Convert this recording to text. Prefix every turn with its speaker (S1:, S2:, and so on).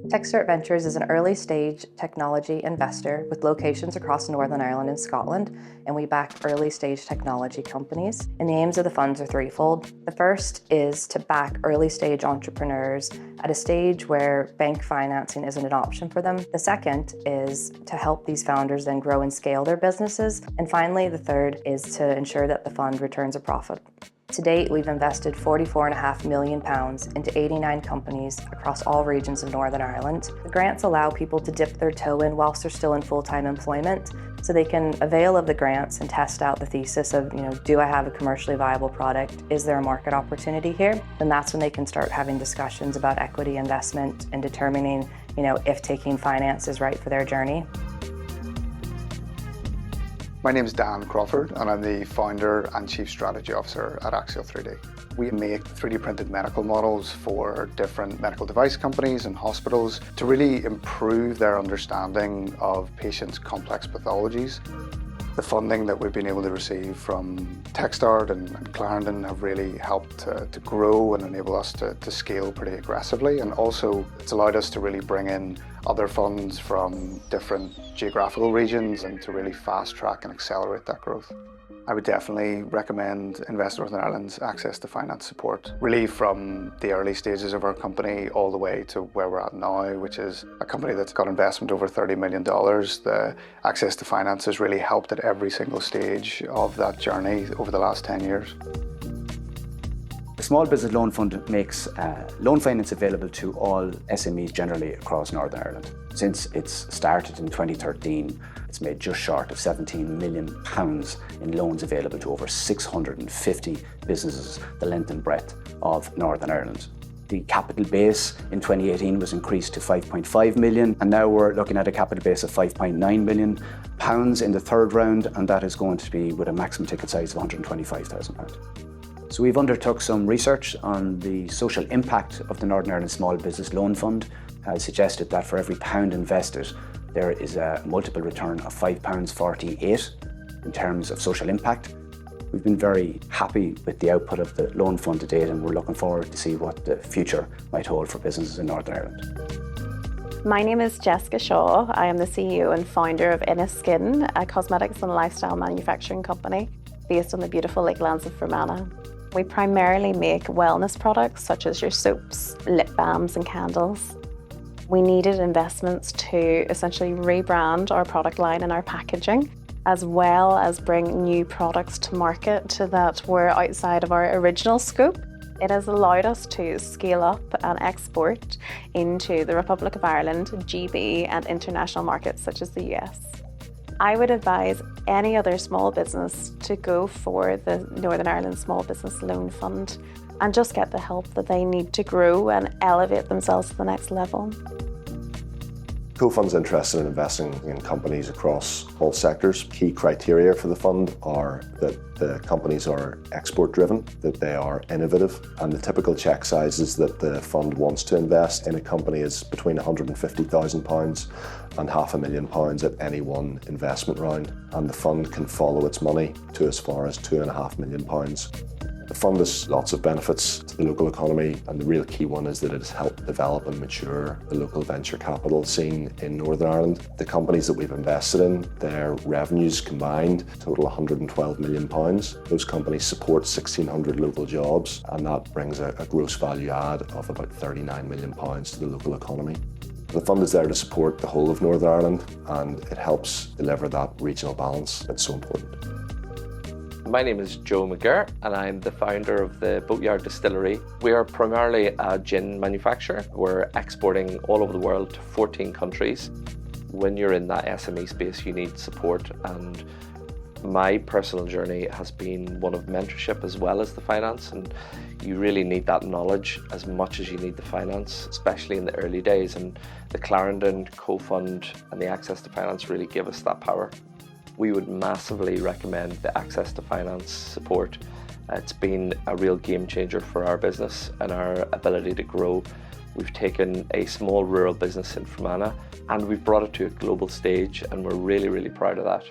S1: Techstart Ventures is an early-stage technology investor with locations across Northern Ireland and Scotland, and we back early-stage technology companies. And the aims of the funds are threefold. The first is to back early-stage entrepreneurs at a stage where bank financing isn't an option for them. The second is to help these founders then grow and scale their businesses. And finally, the third is to ensure that the fund returns a profit. To date, we've invested £44.5 million into 89 companies across all regions of Northern Ireland. The grants allow people to dip their toe in whilst they're still in full-time employment, so they can avail of the grants and test out the thesis of, do I have a commercially viable product? Is there a market opportunity here? Then that's when they can start having discussions about equity investment and determining, if taking finance is right for their journey.
S2: My name is Dan Crawford and I'm the founder and Chief Strategy Officer at Axial 3D. We make 3D printed medical models for different medical device companies and hospitals to really improve their understanding of patients' complex pathologies. The funding that we've been able to receive from Techstart and Clarendon have really helped to grow and enable us to scale pretty aggressively, and also it's allowed us to really bring in other funds from different geographical regions and to really fast track and accelerate that growth. I would definitely recommend Invest Northern Ireland's access to finance support, really from the early stages of our company all the way to where we're at now, which is a company that's got investment over $30 million. The access to finance has really helped at every single stage of that journey over the last 10 years.
S3: The Small Business Loan Fund makes loan finance available to all SMEs generally across Northern Ireland. Since it's started in 2013, it's made just short of £17 million in loans available to over 650 businesses the length and breadth of Northern Ireland. The capital base in 2018 was increased to 5.5 million, and now we're looking at a capital base of 5.9 million pounds in the third round, and that is going to be with a maximum ticket size of £125,000. So we've undertook some research on the social impact of the Northern Ireland Small Business Loan Fund. Has suggested that for every pound invested, there is a multiple return of £5.48 in terms of social impact. We've been very happy with the output of the loan fund to date, and we're looking forward to see what the future might hold for businesses in Northern Ireland.
S4: My name is Jessica Shaw. I am the CEO and founder of Innis Skin, a cosmetics and lifestyle manufacturing company based on the beautiful lakelands of Fermanagh. We primarily make wellness products such as your soaps, lip balms and candles. We needed investments to essentially rebrand our product line and our packaging, as well as bring new products to market that were outside of our original scope. It has allowed us to scale up and export into the Republic of Ireland, GB and international markets such as the US. I would advise any other small business to go for the Northern Ireland Small Business Loan Fund and just get the help that they need to grow and elevate themselves to the next level.
S5: Co-Fund's interested in investing in companies across all sectors. Key criteria for the fund are that the companies are export-driven, that they are innovative, and the typical check sizes that the fund wants to invest in a company is between £150,000 and £500,000 at any one investment round, and the fund can follow its money to as far as £2.5 million. The fund has lots of benefits to the local economy, and the real key one is that it has helped develop and mature the local venture capital scene in Northern Ireland. The companies that we've invested in, their revenues combined total £112 million. Those companies support 1,600 local jobs, and that brings a gross value add of about £39 million to the local economy. The fund is there to support the whole of Northern Ireland, and it helps deliver that regional balance that's so important.
S6: My name is Joe McGirr and I'm the founder of the Boatyard Distillery. We are primarily a gin manufacturer. We're exporting all over the world to 14 countries. When you're in that SME space, you need support, and my personal journey has been one of mentorship as well as the finance, and you really need that knowledge as much as you need the finance, especially in the early days, and the Clarendon Co-Fund and the access to finance really give us that power. We would massively recommend the access to finance support. It's been a real game changer for our business and our ability to grow. We've taken a small rural business in Fermanagh and we've brought it to a global stage, and we're really, really proud of that.